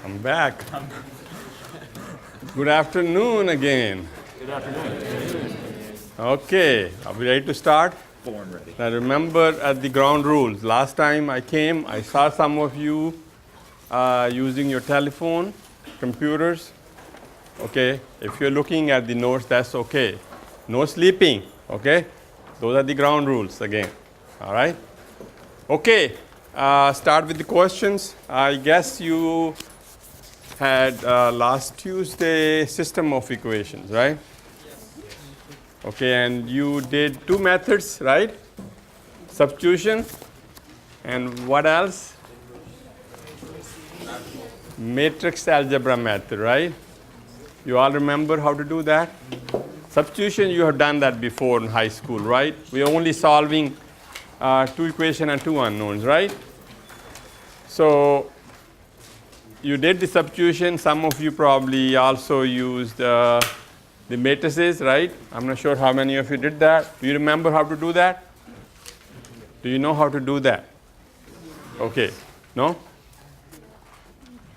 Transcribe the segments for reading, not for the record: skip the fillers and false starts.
I'm back. Good afternoon again. Good afternoon. Okay, are we ready to start? Born ready. Now remember at the ground rules. Last time I came, I saw some of you using your telephone, computers. Okay, if you're looking at the notes, that's okay. No sleeping, okay? Those are the ground rules again, all right? Okay, start with the questions. I guess you had last Tuesday system of equations, right? Okay, and you did two methods, right? Substitution, and what else? Matrix algebra method, right? You all remember how to do that? Substitution, you have done that before in high school, right? We are only solving two equations and two unknowns, right? So you did the substitution. Some of you probably also used the matrices, right? I'm not sure how many of you did that. Do you remember how to do that? Do you know how to do that? Okay. No?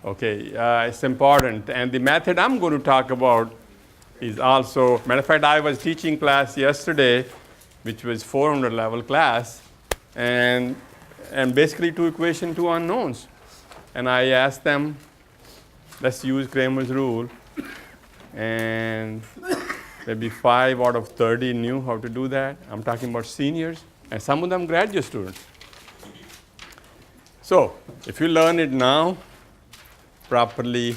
Okay. It's important. And the method I'm going to talk about is also, matter of fact, I was teaching class yesterday, which was 400 level class, and basically two equations, two unknowns. And I asked them, let's use Kramer's rule. And maybe 5 out of 30 knew how to do that. I'm talking about seniors, and some of them graduate students. So if you learn it now properly,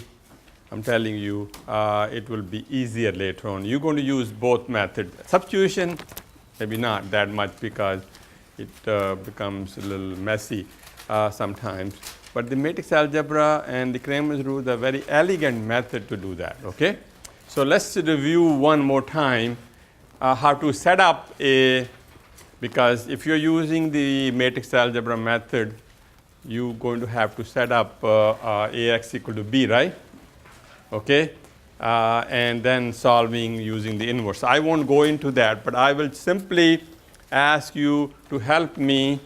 I'm telling you, it will be easier later on. You're going to use both methods. Substitution, maybe not that much because it becomes a little messy sometimes. But the matrix algebra and the Kramer's rule are a very elegant method to do that, okay? So let's review one more time how to set up because if you're using the matrix algebra method, you're going to have to set up AX equal to B, right? Okay? And then solving using the inverse. I won't go into that, but I will simply ask you to help me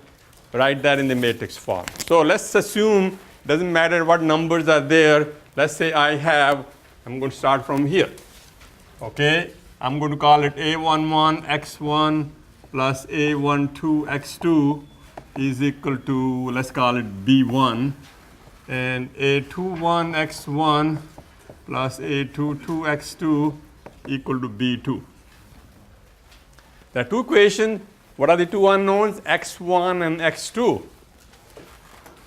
write that in the matrix form. So let's assume, doesn't matter what numbers are there. Let's say I'm going to start from here. Okay? I'm going to call it A11 x1 plus A12 x2 is equal to, let's call it B1. And A21 x1 plus A22 x2 equal to B2. There are two equations. What are the two unknowns? X1 and X2.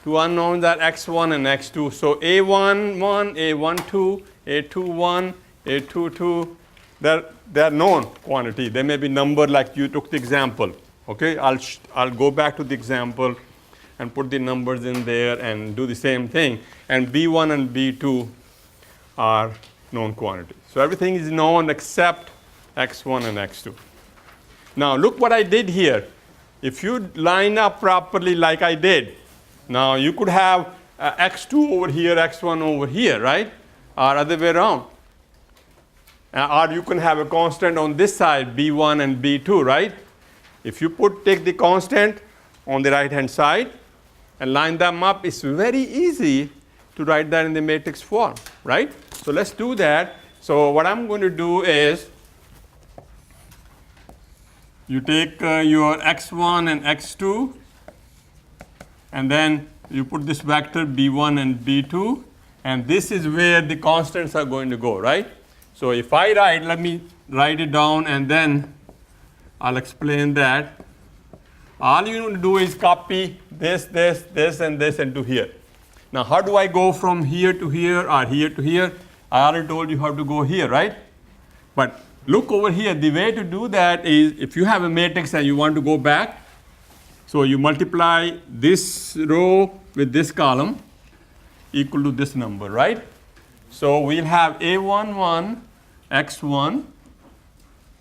Two unknowns are X1 and X2. So A11, A12, A21, A22, they're known quantity. They may be numbered like you took the example. Okay, I'll go back to the example and put the numbers in there and do the same thing. And B1 and B2 are known quantities. So everything is known except X1 and X2. Now look what I did here. If you line up properly like I did, now you could have X2 over here, X1 over here, right? Or other way around. Or you can have a constant on this side, B1 and B2, right? If you take the constant on the right hand side and line them up, it's very easy to write that in the matrix form, right? So let's do that. So what I'm going to do is, you take your x1 and x2, and then you put this vector b1 and b2, and this is where the constants are going to go, right? So if I let me write it down, and then I'll explain that. All you need to do is copy this, and this into here. Now how do I go from here to here or here to here? I already told you how to go here, right? But look over here. The way to do that is if you have a matrix and you want to go back, so you multiply this row with this column equal to this number, right? So we'll have A11 x1,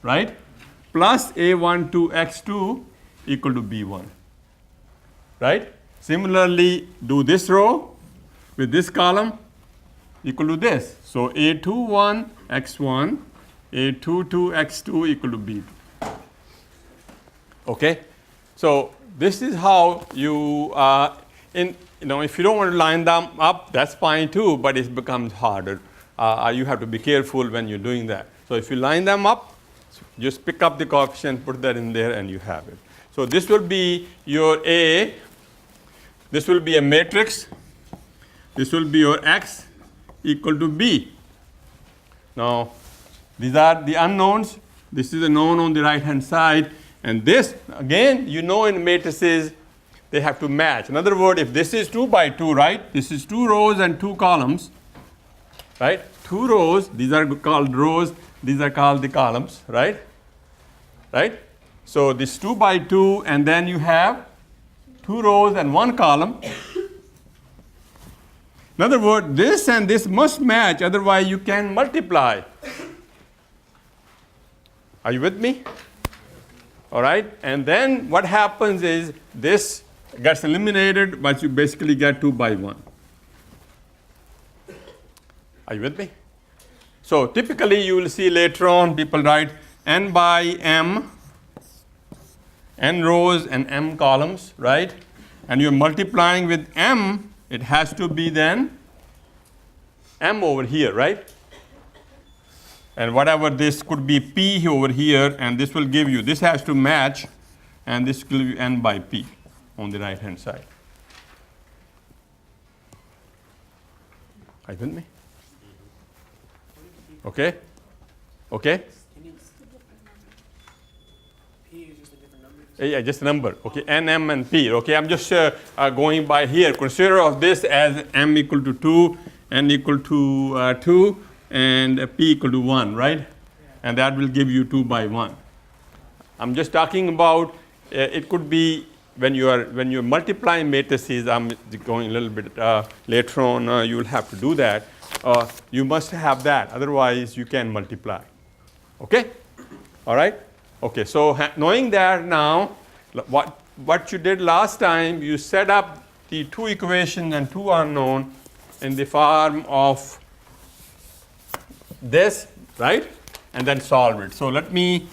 right, plus A12 x2 equal to B1, right? Similarly, do this row with this column equal to this. So A21 x1, A22 x2 equal to B2. Okay? So this is how you, if you don't want to line them up, that's fine too, but it becomes harder. You have to be careful when you're doing that. So if you line them up, just pick up the coefficient, put that in there, and you have it. So this will be your A. This will be a matrix. This will be your X equal to B. Now, these are the unknowns. This is a known on the right-hand side. And this, again, in matrices, they have to match. In other words, if this is 2 by 2, right? This is 2 rows and 2 columns, right? 2 rows, these are called rows, these are called the columns, right? Right? So this 2 by 2, and then you have 2 rows and 1 column. In other words, this and this must match, otherwise you can multiply. Are you with me? All right? And then what happens is this gets eliminated, but you basically get 2 by 1. Are you with me? So typically you will see later on people write n by m, n rows and m columns, right? And you're multiplying with m, it has to be then m over here, right? And whatever this could be p over here, and this will give you, this has to match, and this will give you n by p on the right hand side. Are you with me? Okay? Okay? Yeah, just a number. Okay, n, m, and p. Okay, I'm just going by here. Consider of this as m equal to 2, n equal to 2, and p equal to 1, right? Yeah. And that will give you 2 by 1. I'm just talking about it could be when you're multiplying matrices. I'm going a little bit later on. You will have to do that. You must have that, otherwise you can multiply. Okay? All right? Okay, so knowing that now, what you did last time, you set up the 2 equations and 2 unknown in the form of this, right? And then solve it. So let me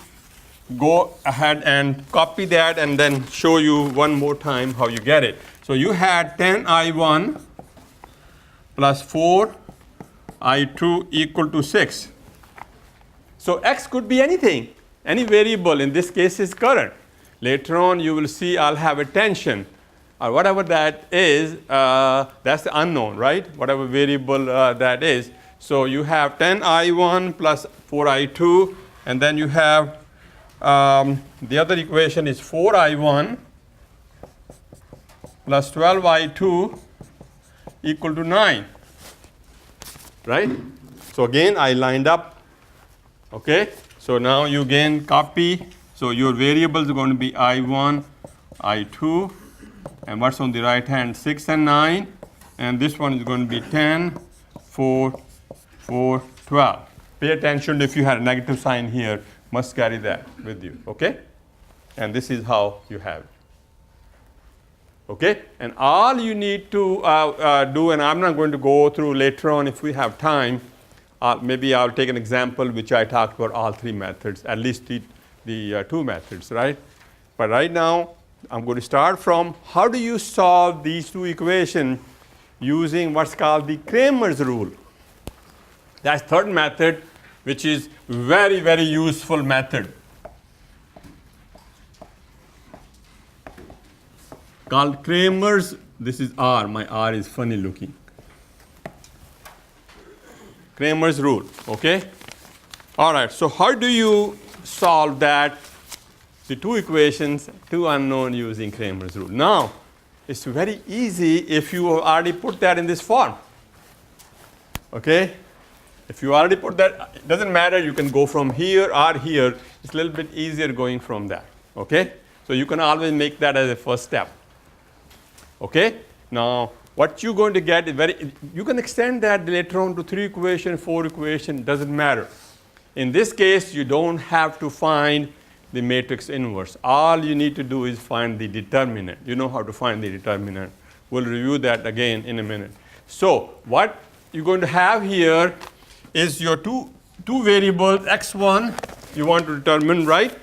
go ahead and copy that and then show you one more time how you get it. So you had 10I1 plus 4I2 equal to 6. So x could be anything. Any variable, in this case is current. Later on you will see I'll have a tension or whatever that is, that's the unknown, right? Whatever variable that is. So you have 10I1 plus 4I2, and then you have the other equation is 4I1 plus 12I2 equal to 9, right? So again I lined up, okay? So now you again copy. So your variables are going to be I1, I2, and what's on the right hand? 6 and 9, and this one is going to be 10, 4, 4, 12. Pay attention, if you had a negative sign here, must carry that with you, okay? And this is how you have it. Okay? And all you need to do, and I'm not going to go through later on if we have time, maybe I'll take an example which I talked about all 3 methods, at least the 2 methods, right? But right now, I'm going to start from how do you solve these 2 equations using what's called the Cramer's rule. That's third method, which is very, very useful method. Called Cramer's, this is R, my R is funny looking. Cramer's rule, okay? All right, so how do you solve that, the 2 equations, 2 unknown using Cramer's rule? Now, it's very easy if you already put that in this form, okay? If you already put that, it doesn't matter, you can go from here or here. It's a little bit easier going from that, okay? So you can always make that as a first step, okay? Now, what you're going to get is you can extend that later on to 3 equations, 4 equations, doesn't matter. In this case, you don't have to find the matrix inverse. All you need to do is find the determinant. You know how to find the determinant. We'll review that again in a minute. So what you're going to have here is your two variables, x1, you want to determine, right?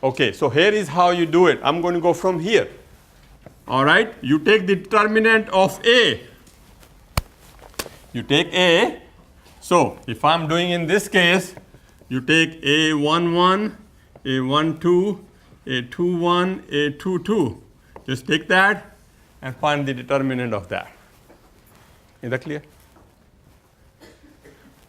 Okay, so here is how you do it. I'm going to go from here. All right, you take the determinant of A. You take A. So if I'm doing in this case, you take A11, A12, A21, A22. Just take that and find the determinant of that. Is that clear?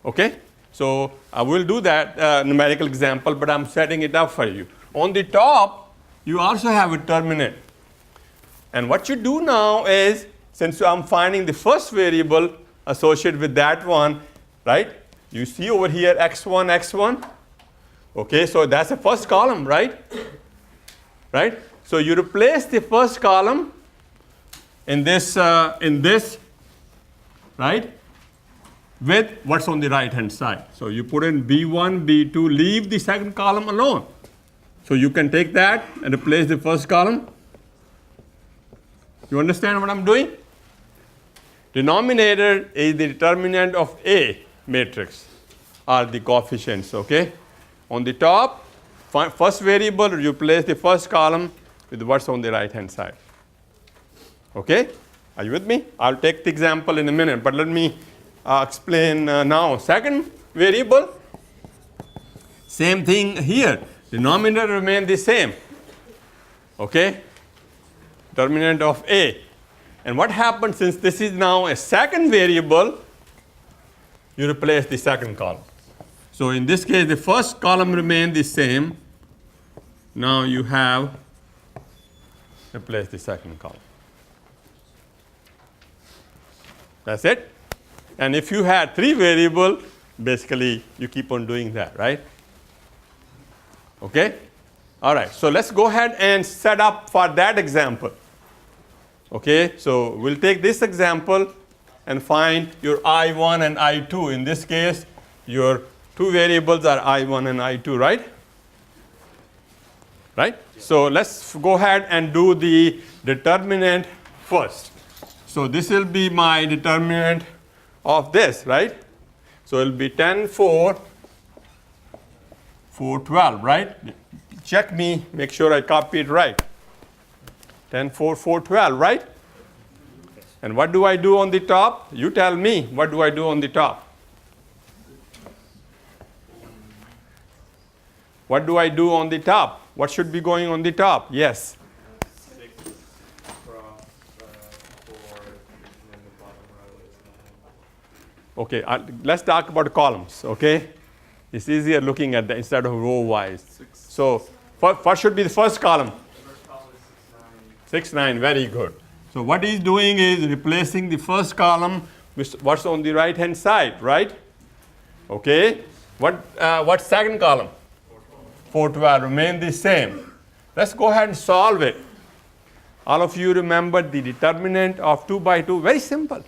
Okay? So I will do that numerical example, but I'm setting it up for you. On the top, you also have a determinant. And what you do now is, since I'm finding the first variable associated with that one, right? You see over here x1, x1. Okay, so that's the first column, right? Right? So you replace the first column in this, right? With what's on the right hand side. So you put in B1, B2, leave the second column alone. So you can take that and replace the first column. You understand what I'm doing? Denominator is the determinant of A matrix, or the coefficients, okay? On the top, first variable, replace the first column with what's on the right hand side. Okay? Are you with me? I'll take the example in a minute, but let me explain now. Second variable, same thing here. Denominator remain the same. Okay? Determinant of A. And what happens, since this is now a second variable, you replace the second column. So in this case, the first column remains the same. Now you have replaced the second column. That's it. And if you had three variables, basically you keep on doing that, right? Okay? All right, so let's go ahead and set up for that example. Okay, so we'll take this example and find your I1 and I2. In this case, your two variables are I1 and I2, right? Right? So let's go ahead and do the determinant first. So this will be my determinant of this, right? So it will be 10, 4, 4, 12, right? Check me, make sure I copy it right. 10, 4, 4, 12, right? And what do I do on the top? You tell me, what do I do on the top? What do I do on the top? What should be going on the top? Yes. 6 cross 4, and then the bottom row is 9. Okay, let's talk about columns, okay? It's easier looking at that instead of row-wise. So what should be the first column? The first column is 6, 9, very good. So what he's doing is replacing the first column with what's on the right-hand side, right? Okay. What's second column? 4, 12, remain the same. Let's go ahead and solve it. All of you remember the determinant of 2 by 2, very simple.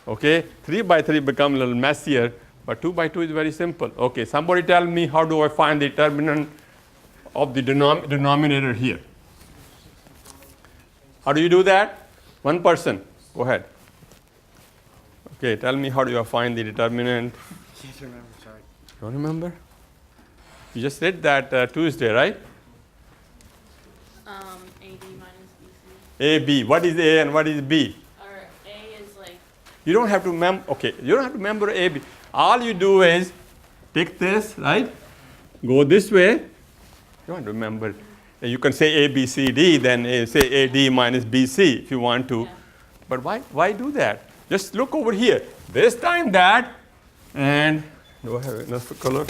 Okay, 3 by 3 become a little messier, but 2 by 2 is very simple. Okay, somebody tell me, how do I find the determinant of the denominator here? How do you do that? One person, go ahead. Okay, tell me, how do you find the determinant? Can't remember, sorry. Don't remember? You just did that Tuesday, right? AB minus BC. A, B. What is A and what is B? Or A is like, You don't have to remember, okay, you don't have to remember A, B. All you do is take this, right? Go this way. You don't remember. You can say A, B, C, D, then say A, D minus B, C if you want to. yeah. But why do that? Just look over here. This time that, and do I have enough color?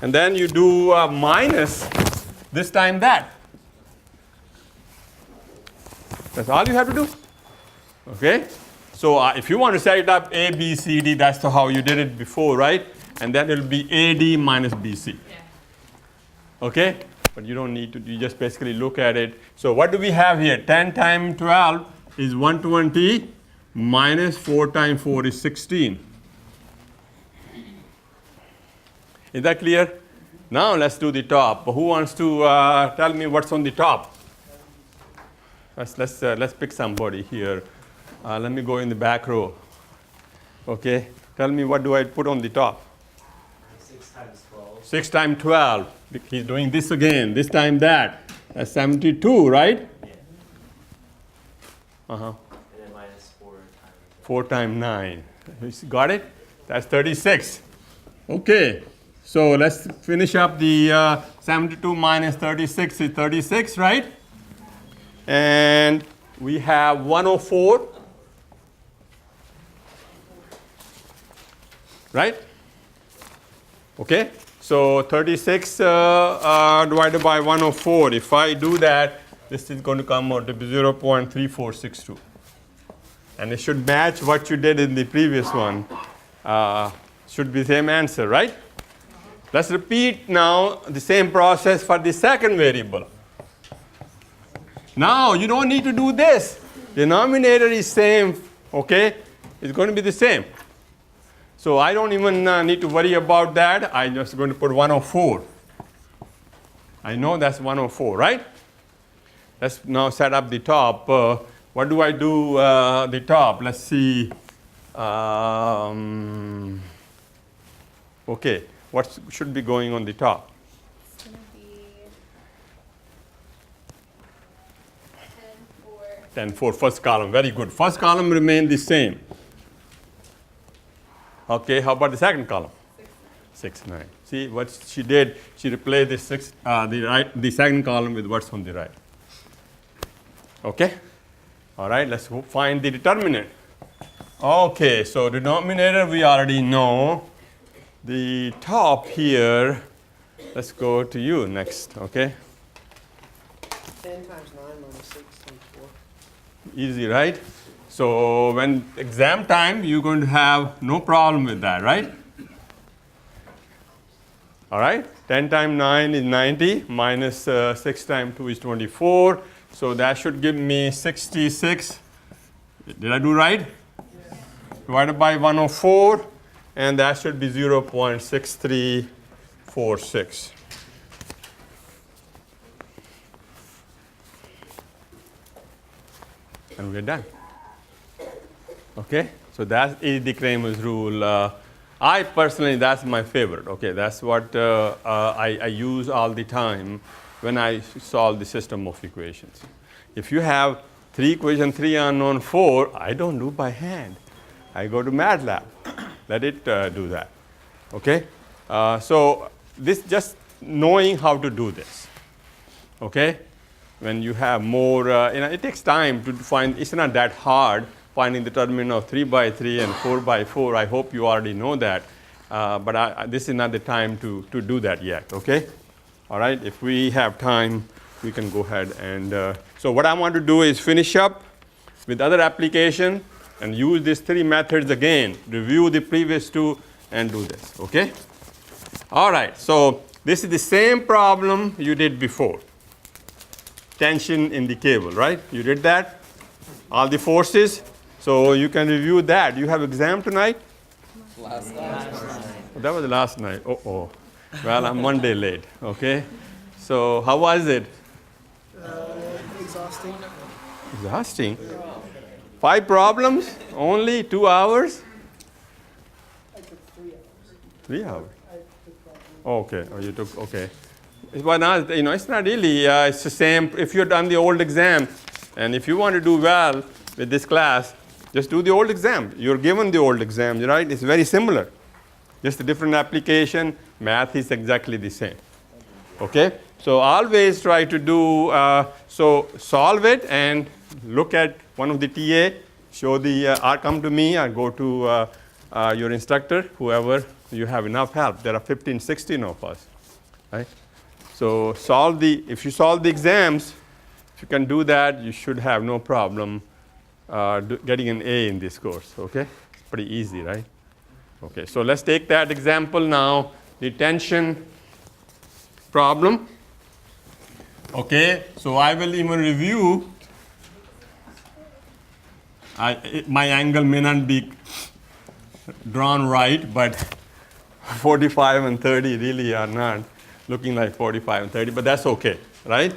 And then you do minus this time that. That's all you have to do. Okay? So if you want to set it up A, B, C, D, that's how you did it before, right? And then it will be AD minus BC. Yeah. Okay? But you don't need to, you just basically look at it. So what do we have here? 10 times 12 is 120, minus 4 times 4 is 16. Is that clear? Now let's do the top. Who wants to tell me what's on the top? Let's pick somebody here. Let me go in the back row. Okay? Tell me, what do I put on the top? 6 times 12. 6 times 12. He's doing this again. This time that. That's 72, right? Yeah. Uh-huh. And then minus 4 times. 4 times 9. You got it? That's 36. Okay. So let's finish up the 72 minus 36 is 36, right? And we have 104. Right? Okay. So 36 divided by 104. If I do that, this is going to come out to be 0.3462. And it should match what you did in the previous one. Should be the same answer, right? Let's repeat now the same process for the second variable. Now, you don't need to do this. Denominator is same, okay? It's going to be the same. So I don't even need to worry about that. I'm just going to put 104. I know that's 104, right? Let's now set up the top. What do I do the top? Let's see. Okay, what should be going on the top? It's going to be 10, 4. 10, 4, first column. Very good. First column remained the same. Okay, how about the second column? 6, 9. See what she did? She replaced the second column with what's on the right. Okay? All right, let's find the determinant. Okay, so denominator we already know. The top here, let's go to you next, okay? 10 times 9 minus 6 times 4. Easy, right? So when exam time, you're going to have no problem with that, right? All right, 10 times 9 is 90, minus 6 times 2 is 24. So that should give me 66. Did I do right? Yes. Divided by 104, and that should be 0.6346. And we're done. Okay, so that's the Kramer's rule. I personally, that's my favorite. Okay, that's what I use all the time when I solve the system of equations. If you have 3 equations, 3 unknown, 4, I don't do by hand. I go to MATLAB. Let it do that. Okay, so this just knowing how to do this. Okay, when you have more, it takes time to find. It's not that hard. Finding the determinant of 3 by 3 and 4 by 4, I hope you already know that. But this is not the time to do that yet, okay? All right, if we have time, we can go ahead and, so what I want to do is finish up with other application and use these 3 methods again, review the previous 2 and do this, okay? All right, so this is the same problem you did before. Tension in the cable, right? You did that, all the forces. So you can review that. You have exam tonight? Last night. That was last night. Oh. Well, I'm 1 day late. Okay. So how was it? Exhausting. Exhausting. 5 problems? Only 2 hours? I took 3 hours. 3 hours. I took problems. Okay. Oh, you took. Okay. Well, now, it's not really. It's the same. If you've done the old exam, and if you want to do well with this class, just do the old exam. You're given the old exam, right? It's very similar. Just a different application. Math is exactly the same. Okay? So always try to do, so solve it and look at one of the TA, show the, or come to me or go to your instructor, whoever, you have enough help. There are 15, 16 of us, right? So if you solve the exams, if you can do that, you should have no problem getting an A in this course, okay? It's pretty easy, right? Okay, so let's take that example now, the tension problem. Okay, so I will even review. My angle may not be drawn right, but 45 and 30 really are not looking like 45 and 30, but that's okay, right?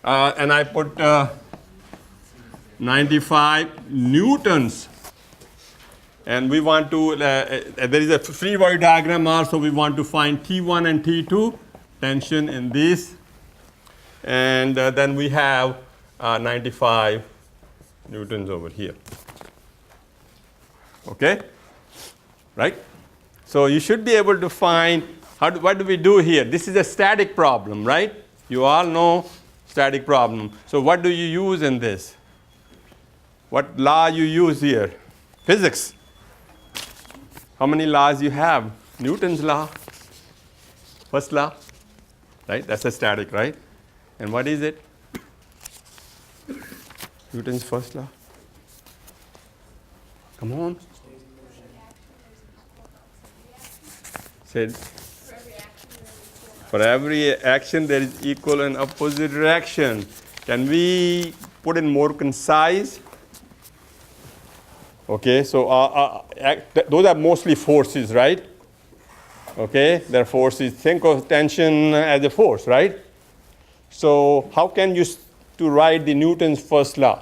And I put 95 newtons. And we want to, there is a free body diagram also, we want to find T1 and T2, tension in this. And then we have 95 newtons over here. Okay? Right? So you should be able to find what do we do here? This is a static problem, right? You all know static problem. So what do you use in this? What law you use here? Physics. How many laws you have? Newton's law. First law. Right? That's a static, right? And what is it? Newton's first law. Come on. Said for every action there is equal and opposite reaction. Can we put in more concise? Okay, so those are mostly forces, right? Okay, they're forces. Think of tension as a force, right? So how can you to write the Newton's first law?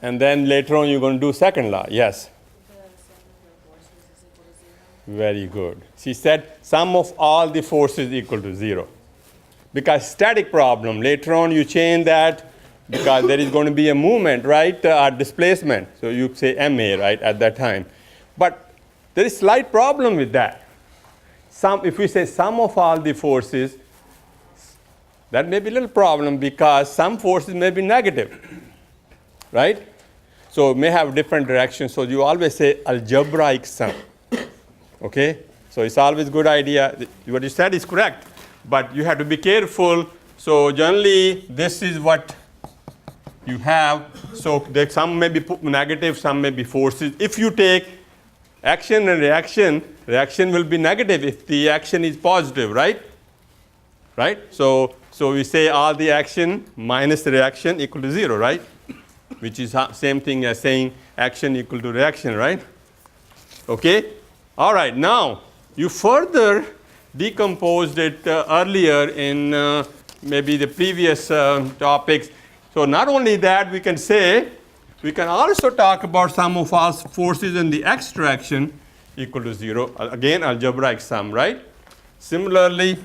And then later on you're going to do second law. Yes. Very good. She said sum of all the forces equal to 0. Because static problem, later on you change that because there is going to be a movement, right, displacement. So you say MA, right, at that time. But there is slight problem with that. If we say sum of all the forces, that may be a little problem because some forces may be negative, right? So it may have different directions. So you always say algebraic sum. Okay? So it's always a good idea. What you said is correct, but you have to be careful. So generally, this is what you have. So some may be negative, some may be forces. If you take action and reaction, reaction will be negative if the action is positive, right? Right? So we say all the action minus the reaction equal to 0, right? Which is same thing as saying action equal to reaction, right? Okay? All right, now you further decomposed it earlier in maybe the previous topics. So not only that, we can say, we can also talk about sum of all forces in the x direction equal to 0. Again, algebraic sum, right? Similarly,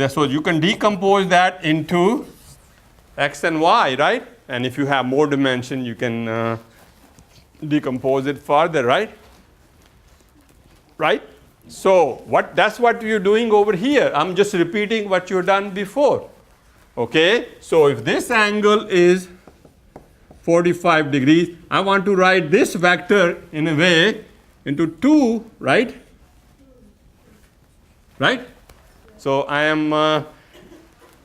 so you can decompose that into x and y, right? And if you have more dimension, you can decompose it further, right? Right? So that's what you're doing over here. I'm just repeating what you've done before. Okay? So if this angle is 45 degrees, I want to write this vector in a way into 2, right? Right? So I am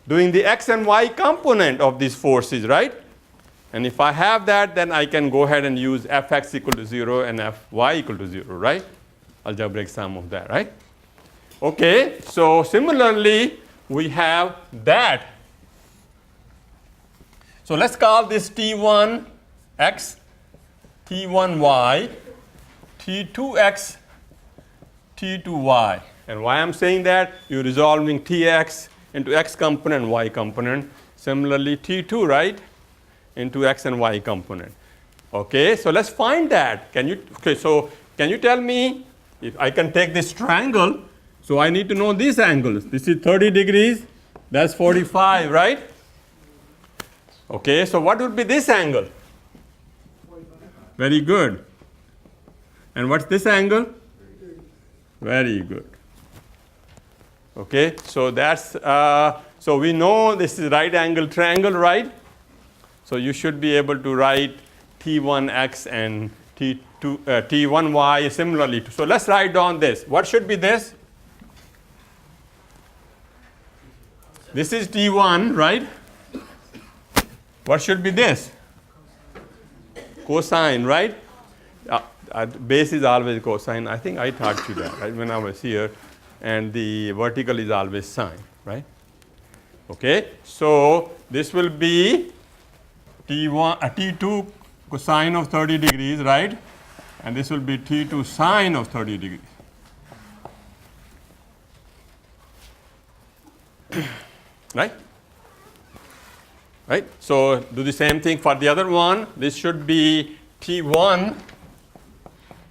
doing the x and y component of these forces, right? And if I have that, then I can go ahead and use fx equal to 0 and fy equal to 0, right? Algebraic sum of that, right? Okay, so similarly, we have that. So let's call this T1x, T1y, T2x, T2y. And why I'm saying that? You're resolving Tx into x component and y component. Similarly, T2, right, into x and y component. Okay, so let's find that. Can you tell me if I can take this triangle? So I need to know these angles. This is 30 degrees, that's 45, right? Okay, so what would be this angle? 45. Very good. And what's this angle? Very good. Okay, so that's, so we know this is right angle triangle, right? So you should be able to write T1x and T1y similarly. So let's write down this. What should be this? This is T1, right? What should be this? Cosine, right? Base is always cosine. I think I taught you that, right, when I was here. And the vertical is always sine, right? Okay, so this will be T2 cosine of 30 degrees, right? And this will be T2 sine of 30 degrees. Right? Right? So do the same thing for the other one. This should be T1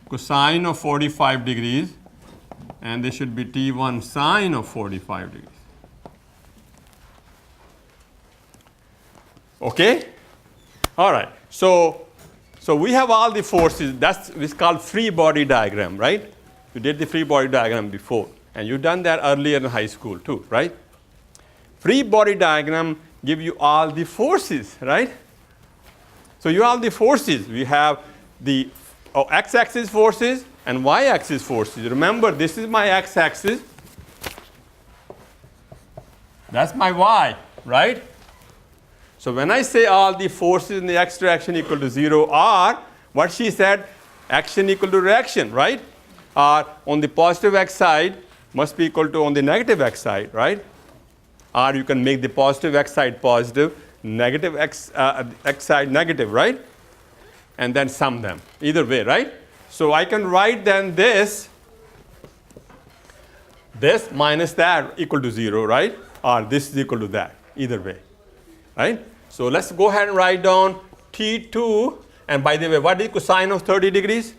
cosine of 45 degrees. And this should be T1 sine of 45 degrees. Okay? All right. So we have all the forces. It's called free body diagram, right? You did the free body diagram before. And you've done that earlier in high school too, right? Free body diagram give you all the forces, right? So you have the forces. We have the x-axis forces and y-axis forces. Remember, this is my x-axis. That's my y, right? So when I say all the forces in the x direction equal to 0 or what she said, action equal to reaction, right? Or on the positive x side must be equal to on the negative x side, right? Or you can make the positive x side positive, negative x side negative, right? And then sum them. Either way, right? So I can write then this minus that equal to 0, right? Or this is equal to that. Either way, right? So let's go ahead and write down T2. And by the way, what is cosine of 30 degrees?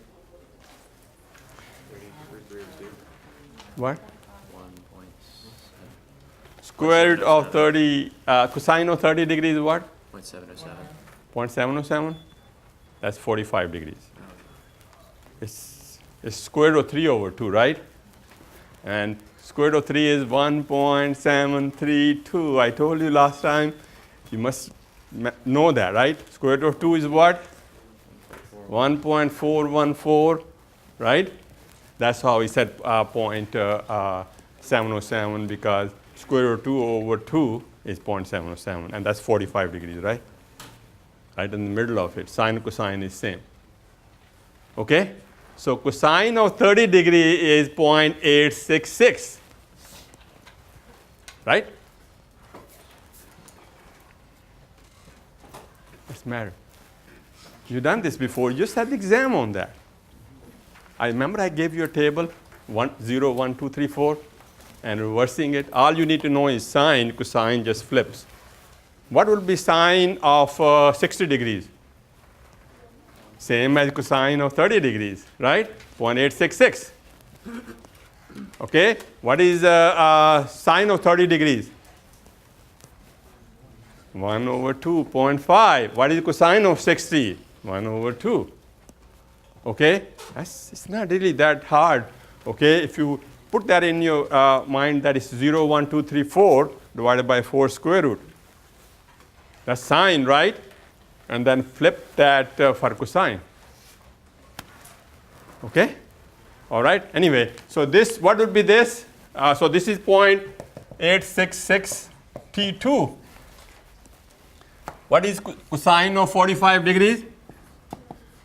What? 1.7. Square root of 30, cosine of 30 degrees is what? 0.707. 0.707? That's 45 degrees. It's square root of 3 over 2, right? And square root of 3 is 1.732. I told you last time. You must know that, right? Square root of 2 is what? 1.414, right? That's how we said 0.707 because square root of 2 over 2 is 0.707, and that's 45 degrees, right? Right in the middle of it. Sine and cosine is same. Okay? So cosine of 30 degree is 0.866, right? What's the matter? You've done this before. You just had the exam on that. I remember I gave you a table, 1, 0, 1, 2, 3, 4, and reversing it. All you need to know is sine, cosine just flips. What will be sine of 60 degrees? Same as cosine of 30 degrees, right? 0.866. Okay? What is sine of 30 degrees? 1 over 2.5. What is cosine of 60? 1 over 2. Okay? It's not really that hard. Okay? If you put that in your mind, that is 0, 1, 2, 3, 4 divided by 4 square root. That's sine, right? And then flip that for cosine. Okay? All right? Anyway, so this, what would be this? So this is 0.866 T2. What is cosine of 45 degrees?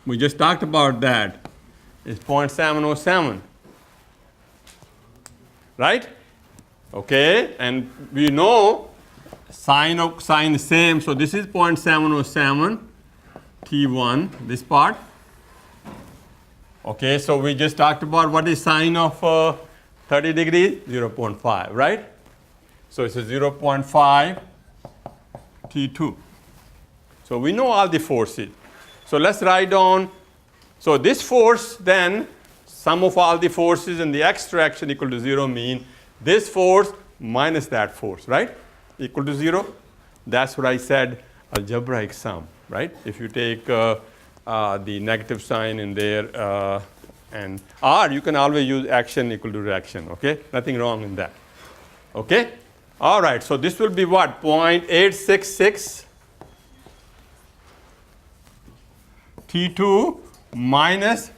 We just talked about that. It's 0.707. Right? Okay? And we know sine of sine is same. So this is 0.707 T1, this part. Okay, so we just talked about what is sine of 30 degrees? 0.5, right? So it's a 0.5 T2. So we know all the forces. So let's write down. So this force then, sum of all the forces in the x direction equal to 0 mean this force minus that force, right? Equal to 0. That's what I said, algebraic sum, right? If you take the negative sign in there, and or you can always use action equal to reaction, okay? Nothing wrong in that, okay? All right, so this will be what? 0.866 T2 minus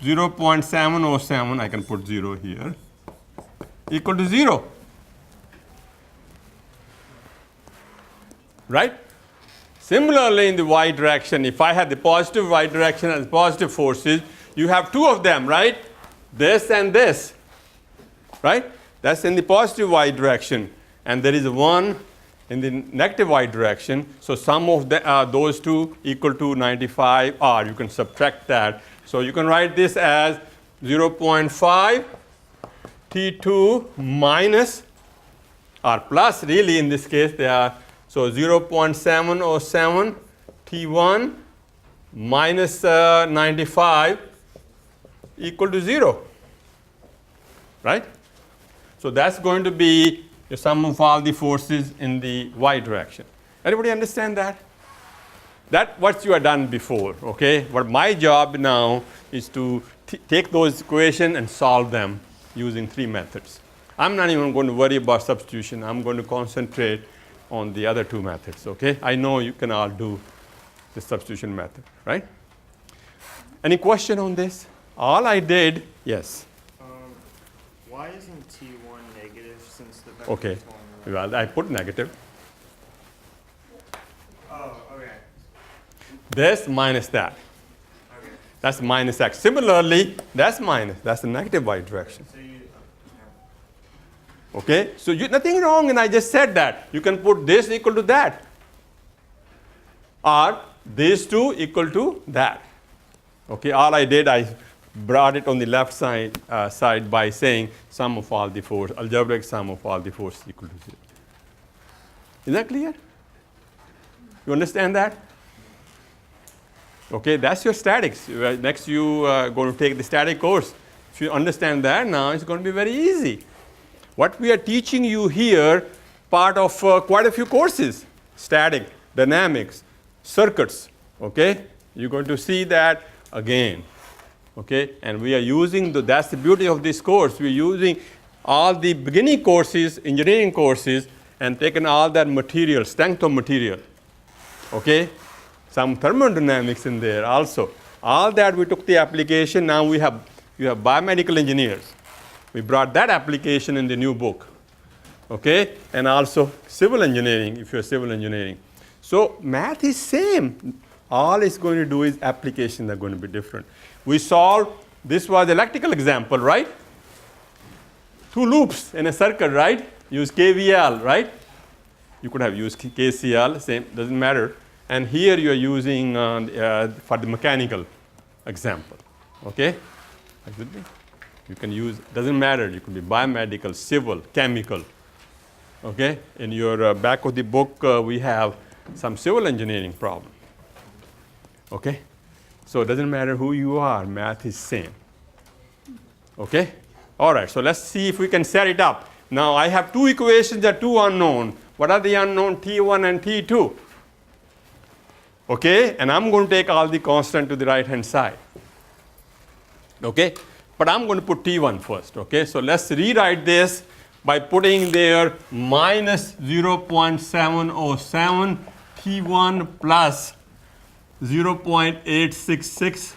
0.707, I can put 0 here, equal to 0. Right? Similarly, in the y direction, if I had the positive y direction as positive forces, you have two of them, right? This and this, right? That's in the positive y direction. And there is one in the negative y direction. So sum of those two equal to 95, or you can subtract that. So you can write this as 0.5 T2 minus, or plus, really in this case they are, so 0.707 T1 minus 95 equal to 0, right? So that's going to be the sum of all the forces in the y direction. Everybody understand that? That's what you have done before, okay? But my job now is to take those equations and solve them using 3 methods. I'm not even going to worry about substitution. I'm going to concentrate on the other 2 methods, okay? I know you can all do the substitution method, right? Any question on this? All I did, yes. Why isn't T1 negative since the vector Okay, is going well, I put negative. Oh, okay. This minus that. Okay. That's minus x. Similarly, that's minus. That's the negative y direction. So you, Okay? So nothing wrong, and I just said that. You can put this equal to that. Or these two equal to that. Okay? All I did, I brought it on the left side by saying sum of all the force, algebraic sum of all the force equal to 0. Is that clear? You understand that? Okay, that's your statics. Next you are going to take the static course. If you understand that now, it's going to be very easy. What we are teaching you here, part of quite a few courses, static, dynamics, circuits, okay? You're going to see that again, okay? And we are using, that's the beauty of this course. We're using all the beginning courses, engineering courses, and taking all that material, strength of material, okay? Some thermodynamics in there also. All that we took the application. Now you have biomedical engineers. We brought that application in the new book, okay? And also civil engineering, if you're civil engineering. So math is same. All it's going to do is applications are going to be different. We solved, this was electrical example, right? 2 loops in a circuit, right? Use KVL, right? You could have used KCL, same, doesn't matter. And here you are using for the mechanical example, okay? You can use, doesn't matter, you could be biomedical, civil, chemical, okay? In your back of the book, we have some civil engineering problem, okay? So it doesn't matter who you are, math is same, okay? All right, so let's see if we can set it up. Now I have 2 equations that are 2 unknown. What are the unknown? T1 and T2, okay? And I'm going to take all the constant to the right hand side, okay? But I'm going to put T1 first, okay? So let's rewrite this by putting there minus 0.707 T1 plus 0.866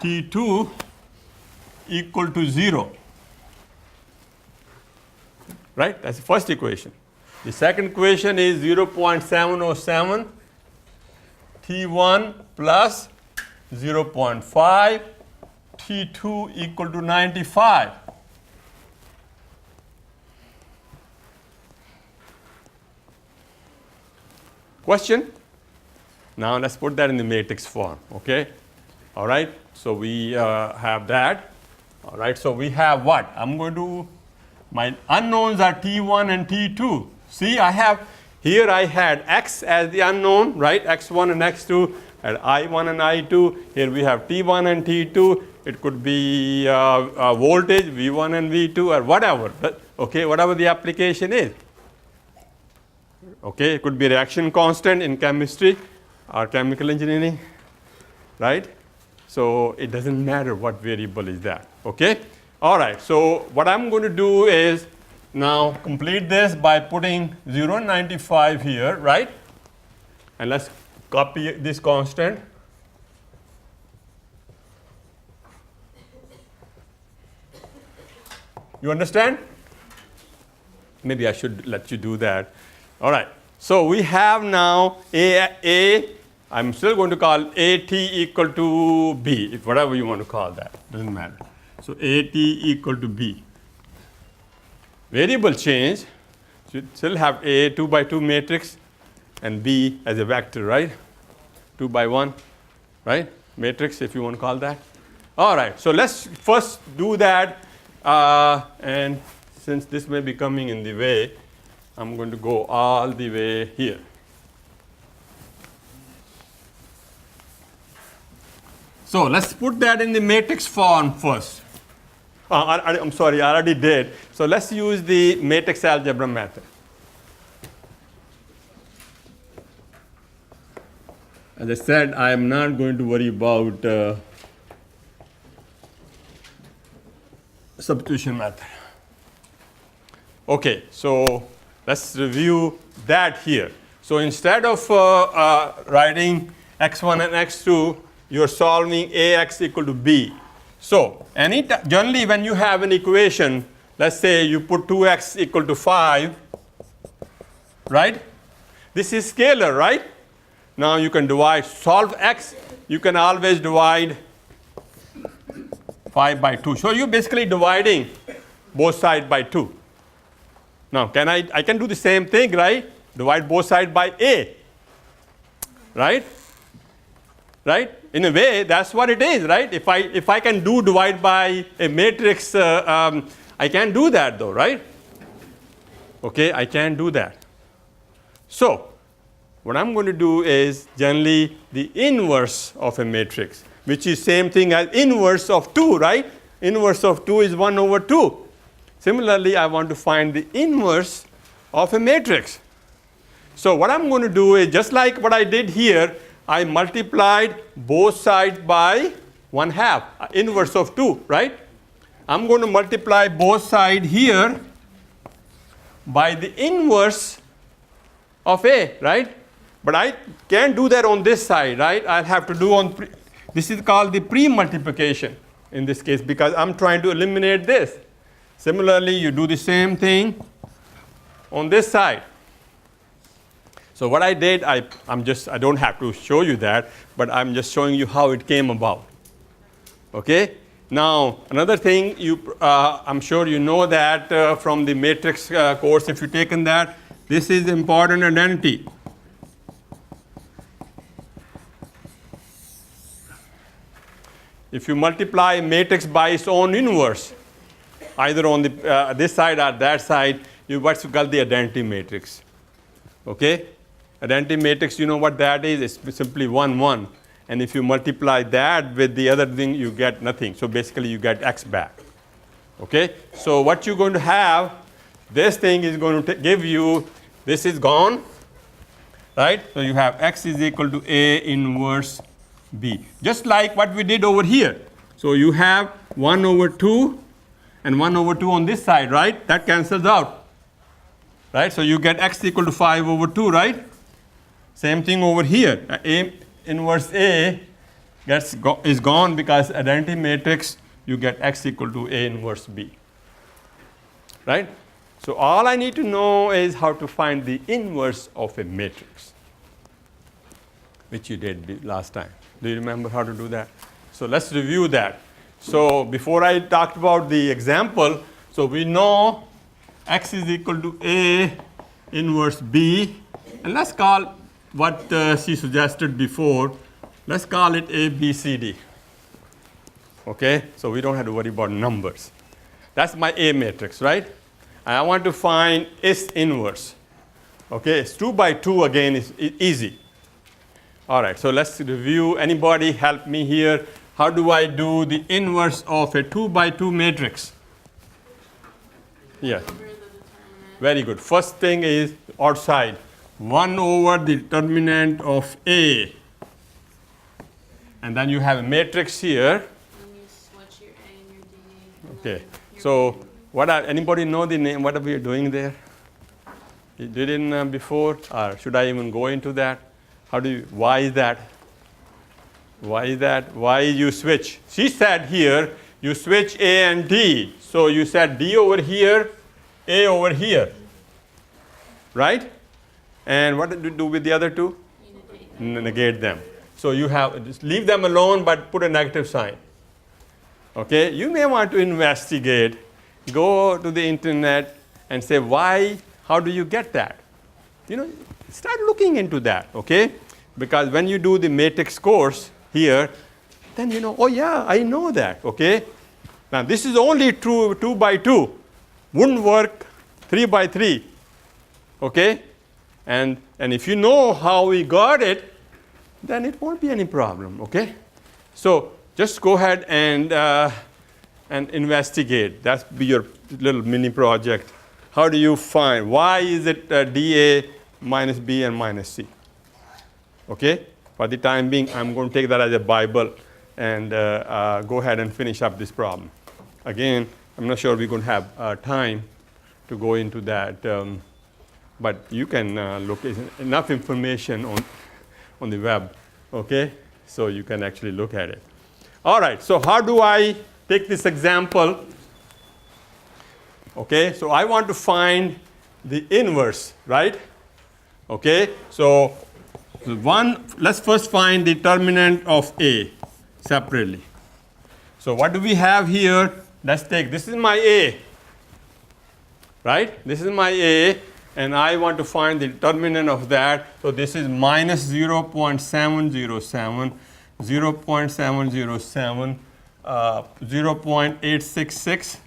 T2 equal to 0. Right? That's the first equation. The second equation is 0.707 T1 plus 0.5 T2 equal to 95. Question? Now let's put that in the matrix form, okay? All right, so we have that. All right, so we have what? I'm going to, my unknowns are T1 and T2. See, I have, here I had X as the unknown, right? X1 and X2, and I1 and I2. Here we have T1 and T2. It could be voltage, V1 and V2, or whatever, okay, whatever the application is. Okay, it could be reaction constant in chemistry or chemical engineering, right? So it doesn't matter what variable is that, okay? All right, so what I'm going to do is now complete this by putting 0.95 here, right? And let's copy this constant. You understand? Maybe I should let you do that. All right. So we have now I'm still going to call AT equal to B, whatever you want to call that. Doesn't matter. So AT equal to B. Variable change. So you still have A 2 by 2 matrix and B as a vector, right? 2 by 1, right? Matrix, if you want to call that. All right. So let's first do that. And since this may be coming in the way, I'm going to go all the way here. So let's put that in the matrix form first. I'm sorry, I already did. So let's use the matrix algebra method. As I said, I am not going to worry about substitution method. Okay, so let's review that here. So instead of writing x1 and x2, you're solving ax equal to b. So generally when you have an equation, let's say you put 2x equal to 5, right? This is scalar, right? Now you can solve x, you can always divide 5 by 2. So you're basically dividing both sides by 2. Now I can do the same thing, right? Divide both sides by a, right? Right? In a way, that's what it is, right? If I can divide by a matrix, I can do that though, right? Okay, I can do that. So what I'm going to do is generally the inverse of a matrix, which is same thing as inverse of 2, right? Inverse of 2 is 1 over 2. Similarly, I want to find the inverse of a matrix. So what I'm going to do is just like what I did here, I multiplied both sides by 1/2, inverse of 2, right? I'm going to multiply both sides here by the inverse of a, right? But I can't do that on this side, right? I'll have to do this is called the pre-multiplication in this case because I'm trying to eliminate this. Similarly, you do the same thing on this side. So what I did, I don't have to show you that, but I'm just showing you how it came about. Okay? Now, another thing, I'm sure you know that from the matrix course, if you've taken that, this is important identity. If you multiply a matrix by its own inverse, either on this side or that side, what's called the identity matrix. Okay? Identity matrix, you know what that is? It's simply 1, 1. And if you multiply that with the other thing, you get nothing. So basically, you get x back. Okay? So what you're going to have, this thing is going to give you, this is gone, right? So you have x is equal to a inverse b. Just like what we did over here. So you have 1 over 2 and 1 over 2 on this side, right? That cancels out. Right? So you get x equal to 5 over 2, right? Same thing over here. A inverse A is gone because identity matrix, you get x equal to A inverse B. Right? So all I need to know is how to find the inverse of a matrix, which you did last time. Do you remember how to do that? So let's review that. So before I talked about the example, so we know x is equal to A inverse B. And let's call what she suggested before, let's call it A, B, C, D. Okay? So we don't have to worry about numbers. That's my A matrix, right? And I want to find its inverse. Okay? It's 2 by 2 again is easy. All right, so let's review. Anybody help me here? How do I do the inverse of a 2 by 2 matrix? Yes. Very good. First thing is outside. 1 over the determinant of A. And then you have a matrix here. And you switch your A and your D. And Okay. then So anybody know the name? What are we doing there? You did it before? Or should I even go into that? Why is that? Why is that? Why you switch? She said here, you switch A and D. So you said D over here, A over here. Right? And what did you do with the other two? Negate them. So you just leave them alone, but put a negative sign. Okay? You may want to investigate. Go to the internet and say, why? How do you get that? Start looking into that. Okay? Because when you do the matrix course here, then oh yeah, I know that. Okay? Now this is only true 2 by 2. Wouldn't work 3 by 3. Okay? And if you know how we got it, then it won't be any problem, okay? So just go ahead and investigate. That's be your little mini project. How do you find, why is it DA minus B and minus C? Okay? For the time being, I'm going to take that as a Bible and go ahead and finish up this problem. Again, I'm not sure we're going to have time to go into that, but you can look at enough information on the web, okay? So you can actually look at it. All right, so how do I take this example? Okay, so I want to find the inverse, right? Okay, so let's first find the determinant of A separately. So what do we have here? Let's take, this is my A, right? This is my A, and I want to find the determinant of that. So this is minus 0.707, 0.707, 0.866,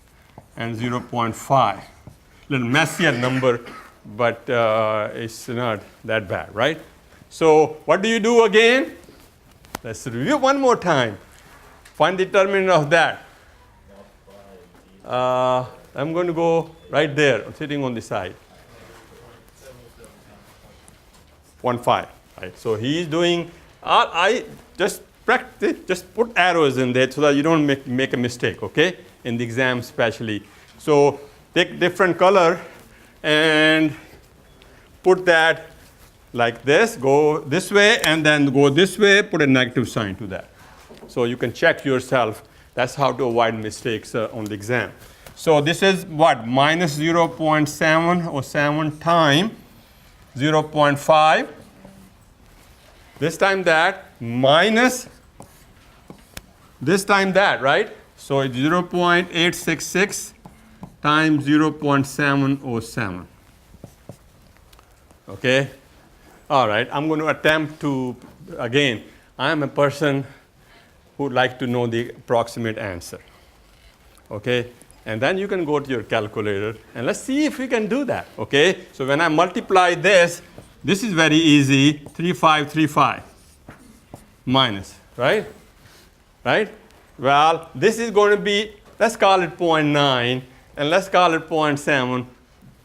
and 0.5. Little messier number, but it's not that bad, right? So what do you do again? Let's review one more time. Find the determinant of that. I'm going to go right there, sitting on the side. 1.5, right? So he's doing, I just practice, just put arrows in there so that you don't make a mistake, okay? In the exam especially. So take different color and put that like this, go this way, and then go this way, put a negative sign to that. So you can check yourself. That's how to avoid mistakes on the exam. So this is what? Minus 0.707 times 0.5. This time that, minus this time that, right? So it's 0.866 times 0.707. Okay? All right, I'm going to attempt to, again, I am a person who would like to know the approximate answer. Okay? And then you can go to your calculator and let's see if we can do that. Okay? So when I multiply this is very easy, 3535 minus, right? Right? Well, this is going to be, let's call it 0.9 and let's call it 0.7.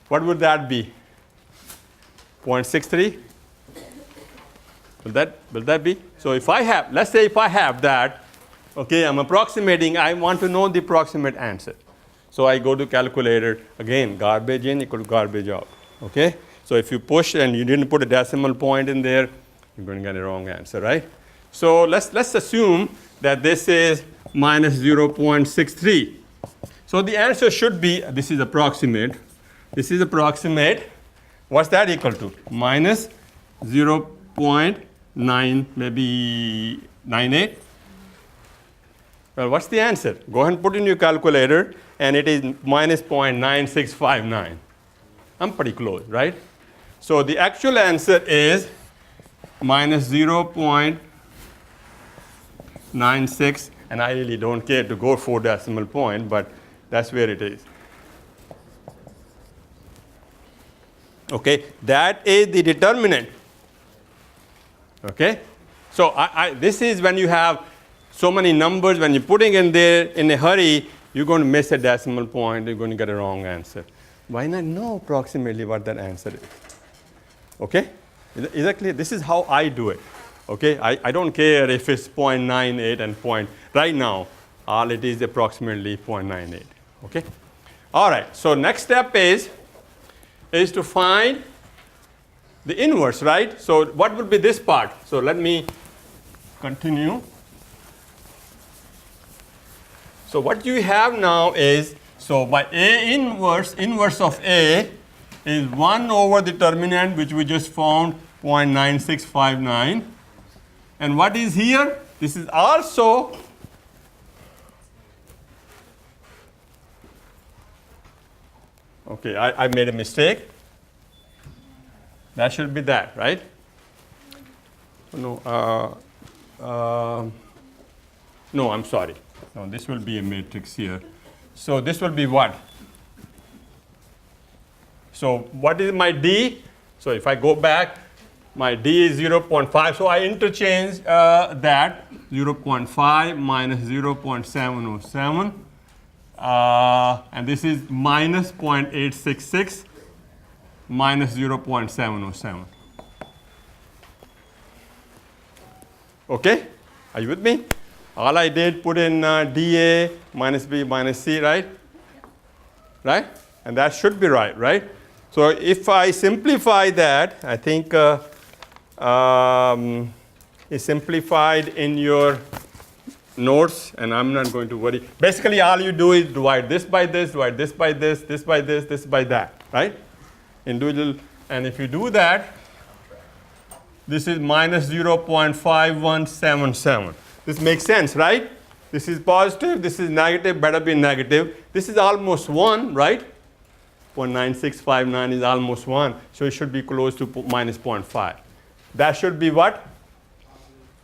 What would that be? 0.63? Will that be? So if I have, let's say if I have that, okay, I'm approximating, I want to know the approximate answer. So I go to calculator, again, garbage in equal to garbage out, okay? So if you push and you didn't put a decimal point in there, you're going to get a wrong answer, right? So let's assume that this is minus 0.63. So the answer should be, this is approximate. This is approximate. What's that equal to? Minus 0.9, maybe 98. Well, what's the answer? Go ahead and put in your calculator, and it is minus 0.9659. I'm pretty close, right? So the actual answer is minus 0.96, and I really don't care to go 4 decimal point, but that's where it is. Okay, that is the determinant. Okay, so this is when you have so many numbers, when you're putting in there in a hurry, you're going to miss a decimal point, you're going to get a wrong answer. Why not know approximately what that answer is? Okay, is that clear? This is how I do it. Okay, I don't care if it's 0.98 and point. Right now, all it is approximately 0.98. Okay, all right. So next step is to find the inverse, right? So what would be this part? So let me continue. So what you have now is, so by A inverse of A is 1 over the determinant, which we just found, 0.9659. And what is here? This is also okay, I made a mistake. That should be that, right? No, no, I'm sorry. No, this will be a matrix here. So this will be what? So what is my D? So if I go back, my D is 0.5. So I interchange that 0.5 minus 0.707. And this is minus 0.866 minus 0.707. Okay? Are you with me? All I did put in dA minus B minus C, right? Right? And that should be right, right? So if I simplify that, I think it's simplified in your notes, and I'm not going to worry. Basically, all you do is divide this by this, divide this by this, this by this, this by that, right? Individual, and if you do that, this is minus 0.5177. This makes sense, right? This is positive, this is negative, better be negative. This is almost 1, right? 0.9659 is almost 1, so it should be close to minus 0.5. That should be what?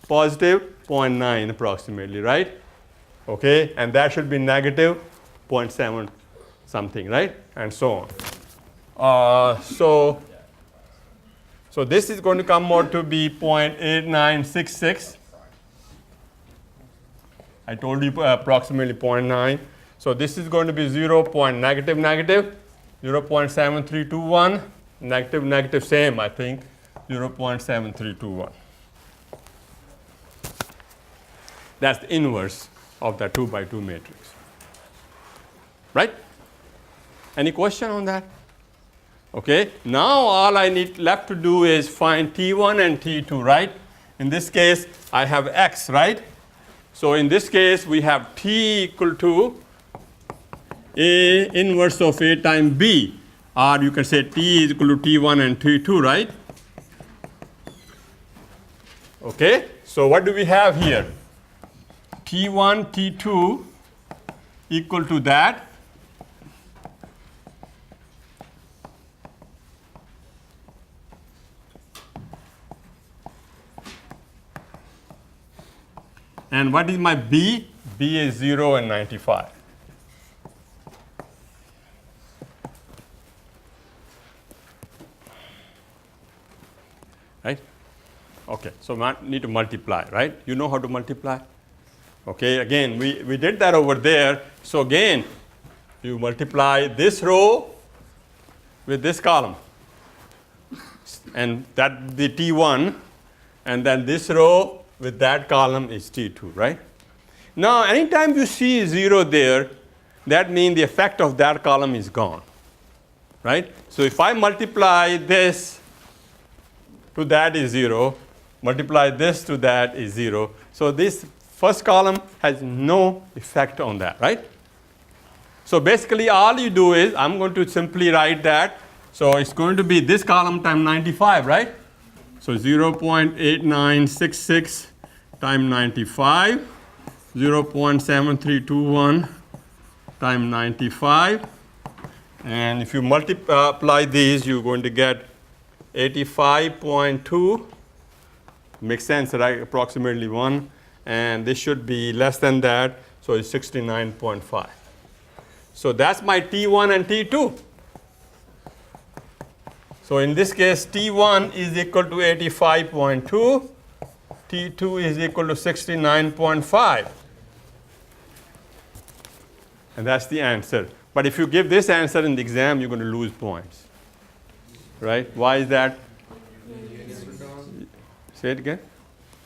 Positive 0.9 approximately, right? Okay, and that should be negative 0.7 something, right? And so on. So this is going to come out to be 0.8966. I told you approximately 0.9. So this is going to be 0.7321, negative, same, I think, 0.7321. That's the inverse of the 2 by 2 matrix. Right? Any question on that? Okay, now all I need left to do is find T1 and T2, right? In this case, I have X, right? So in this case, we have T equal to A inverse of A times B, or you can say T is equal to T1 and T2, right? Okay, so what do we have here? T1, T2 equal to that. And what is my B? B is 0 and 95. Right? Okay, so I need to multiply, right? You know how to multiply? Okay, again, we did that over there. So again, you multiply this row with this column. And that the T1, and then this row with that column is T2, right? Now, anytime you see 0 there, that means the effect of that column is gone, right? So if I multiply this to that is 0, multiply this to that is 0. So this first column has no effect on that, right? So basically, all you do is, I'm going to simply write that. So it's going to be this column times 95, right? So 0.8966 times 95, 0.7321 times 95. And if you multiply these, you're going to get 85.2. Makes sense, right? Approximately 1. And this should be less than that, so it's 69.5. So that's my T1 and T2. So in this case, T1 is equal to 85.2, T2 is equal to 69.5. And that's the answer. But if you give this answer in the exam, you're going to lose points. Right? Why is that? Say it again.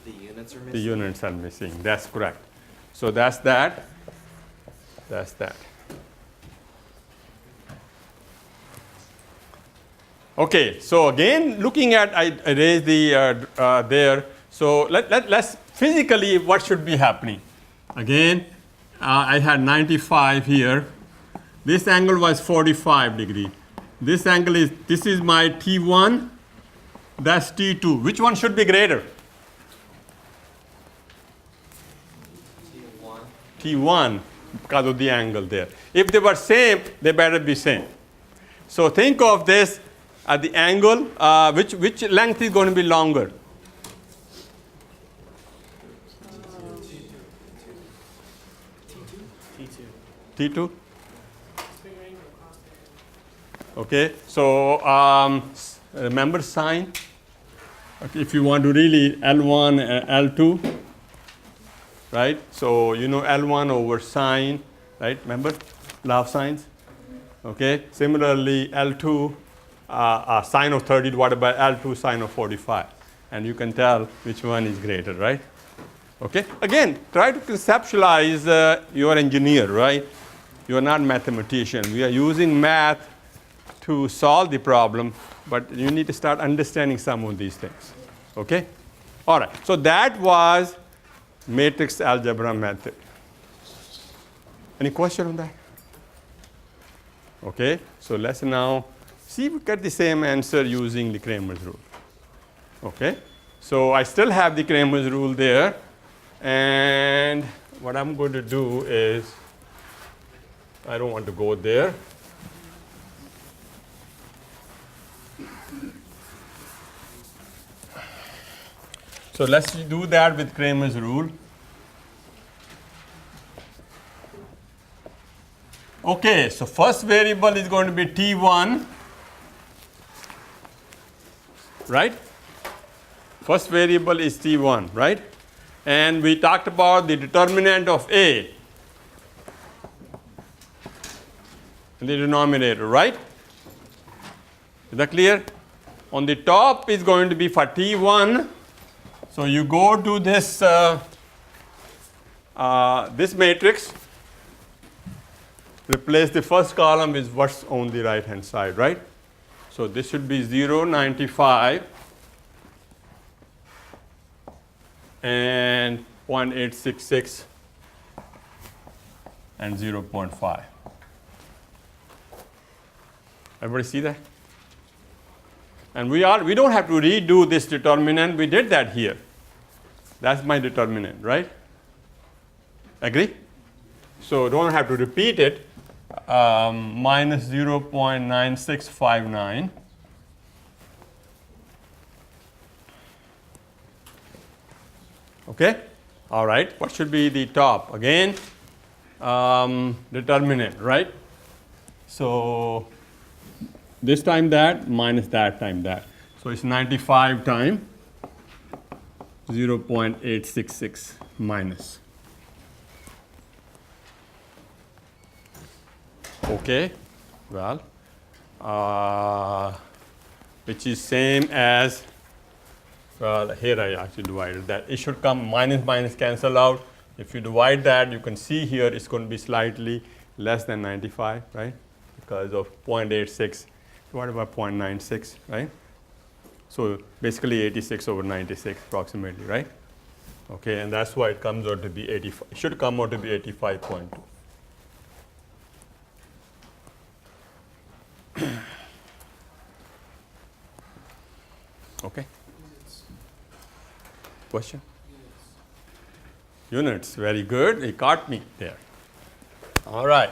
The units are missing. The units are missing. That's correct. So that's that. That's that. Okay, so again, looking at, I raised the there. So let's physically, what should be happening? Again, I had 95 here. This angle was 45 degree. This angle is, this is my T1, that's T2. Which one should be greater? T1. T1, because of the angle there. If they were same, they better be same. So think of this at the angle, which length is going to be longer? T2? Okay, so remember sign. Okay, if you want to really L1 and L2, right? So you know L1 over sine, right? Remember law of sines? Okay, similarly L2 sine of 30 divided by L2 sine of 45. And you can tell which one is greater, right? Okay? Again, try to conceptualize your engineer, right? You are not a mathematician. We are using math to solve the problem, but you need to start understanding some of these things. Okay? All right. So that was matrix algebra method. Any question on that? Okay. So let's now see if we get the same answer using the Cramer's rule. Okay. So I still have the Cramer's rule there. And what I'm going to do is, I don't want to go there. So let's do that with Cramer's rule. Okay, so first variable is going to be T1, right? First variable is T1, right? And we talked about the determinant of A in the denominator, right? Is that clear? On the top is going to be for T1. So you go to this, this matrix, replace the first column with what's on the right hand side, right? So this should be 0, 95, and 0.866, and 0.5. Everybody see that? And we don't have to redo this determinant. We did that here. That's my determinant, right? Agree? So don't have to repeat it. Minus 0.9659. Okay? All right. What should be the top? Again, determinant, right? So this time that minus that time that. So it's 95 times 0.866 minus. Okay, well, which is same as, well, here I actually divided that. It should come minus minus cancel out. If you divide that, you can see here it's going to be slightly less than 95, right? Because of 0.86 divided by 0.96, right? So basically 86 over 96 approximately, right? Okay, and that's why it comes out to be 85. It should come out to be 85.2. Okay. Question? Units, very good. He caught me there. All right.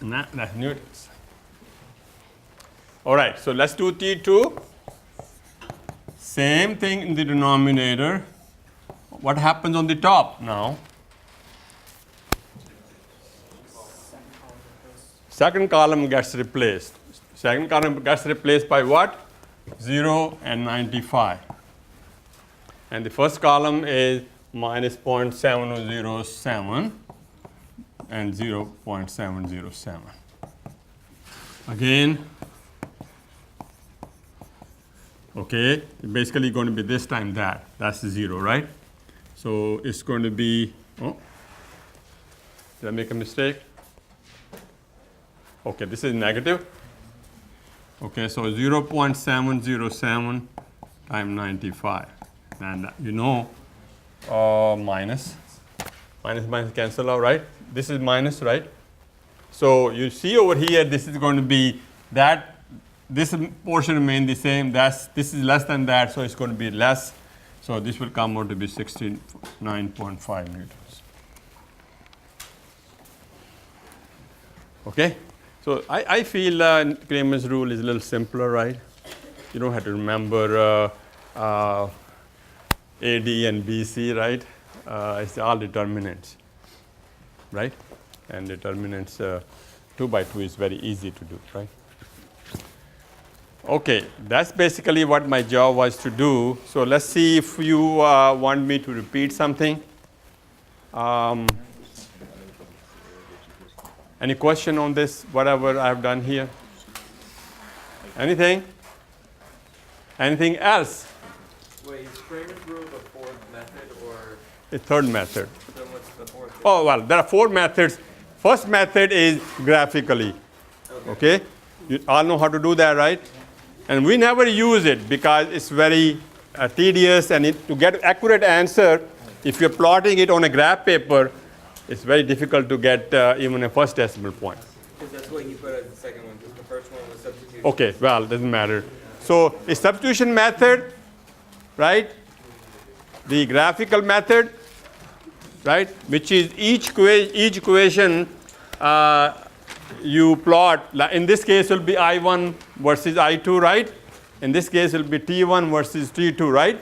That's newtons. All right, so let's do T2. Same thing in the denominator. What happens on the top now? Second column gets replaced. Second column gets replaced by what? 0 and 95. And the first column is minus 0.707 and 0.707. Again, okay, basically going to be this time that. That's 0, right? So it's going to be, oh, did I make a mistake? Okay, this is negative. Okay, so 0.707 times 95. And you know, minus cancel out, right? This is minus, right? So you see over here, this is going to be that, this portion remain the same. This is less than that, so it's going to be less. So this will come out to be 69.5 newtons. Okay? So I feel Cramer's rule is a little simpler, right? You don't have to remember AD and BC, right? It's all determinants, right? And determinants 2 by 2 is very easy to do, right? Okay, that's basically what my job was to do. So let's see if you want me to repeat something. Any question on this, whatever I've done here? Anything? Anything else? Wait, is Cramer's rule the fourth method or a third method. So what's the fourth? Oh, well, there are 4 methods. First method is graphically. Okay? You all know how to do that, right? And we never use it because it's very tedious, and to get accurate answer, if you're plotting it on a graph paper, it's very difficult to get even a first decimal point. Because that's what you put as the second one, because the first one was substitution. Okay, well, doesn't matter. So a substitution method, right? The graphical method, right? Which is each equation you plot. In this case, it will be I1 versus I2, right? In this case, it will be T1 versus T2, right?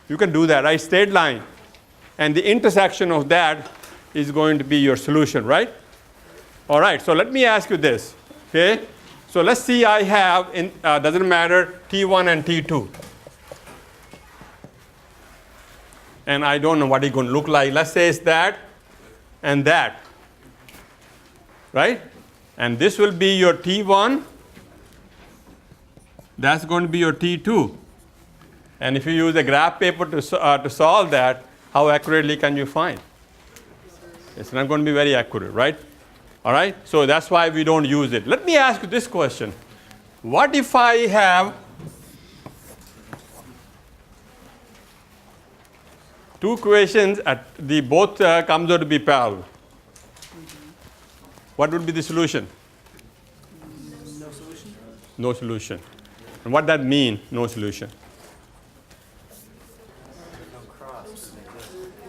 You can do that, right? Straight line. And the intersection of that is going to be your solution, right? All right, so let me ask you this, okay? So let's see I have, doesn't matter, T1 and T2. And I don't know what it's going to look like. Let's say it's that and that, right? And this will be your T1. That's going to be your T2. And if you use a graph paper to solve that, how accurately can you find? It's not going to be very accurate, right? All right? So that's why we don't use it. Let me ask you this question. What if I have 2 equations the both comes out to be parallel? What would be the solution? No solution? No solution. And what that mean, no solution?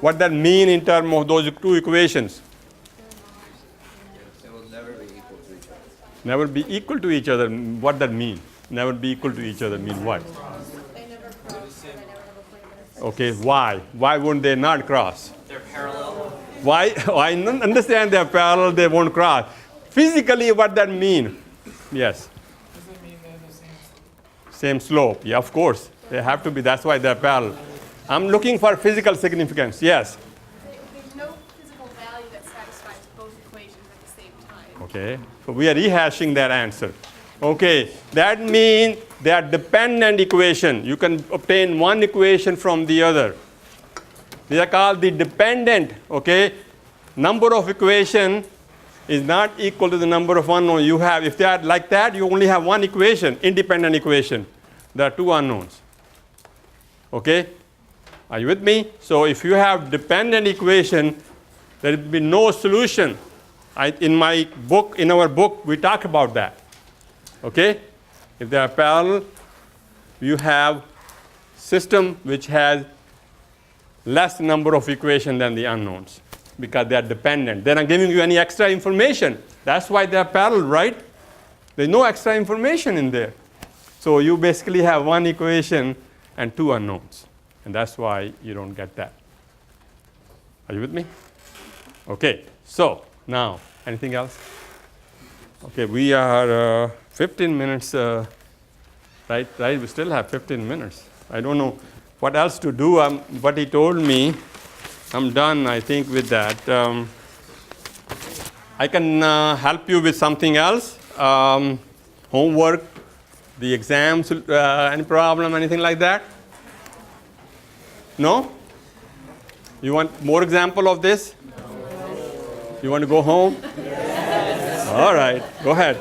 What that mean in terms of those 2 equations? They will never be equal to each other. Never be equal to each other. What that mean? Never be equal to each other mean what? They never cross, and they never have a plane of intersection. Okay, why? Why wouldn't they not cross? They're parallel. Why? I understand they're parallel, they won't cross. Physically, what that mean? Yes. Does it mean they're the same slope? Same slope. Yeah, of course. They have to be. That's why they're parallel. I'm looking for physical significance. Yes. There's no physical value that satisfies both equations at the same time. Okay. So we are rehashing that answer. Okay. That means they are dependent equation. You can obtain one equation from the other. They are called the dependent. Okay. Number of equation is not equal to the number of unknowns you have. If they are like that, you only have one equation, independent equation. There are 2 unknowns. Okay? Are you with me? So if you have dependent equation, there will be no solution. In my book, in our book, we talk about that. Okay? If they are parallel, you have system which has less number of equations than the unknowns because they are dependent. They're not giving you any extra information. That's why they are parallel, right? There's no extra information in there. So you basically have one equation and 2 unknowns. And that's why you don't get that. Are you with me? Okay. So now, anything else? Okay, we are 15 minutes, right? We still have 15 minutes. I don't know what else to do. What he told me, I'm done, I think, with that. I can help you with something else. Homework, the exams, any problem, anything like that? No? You want more example of this? No. You want to go home? Yes. All right, go ahead.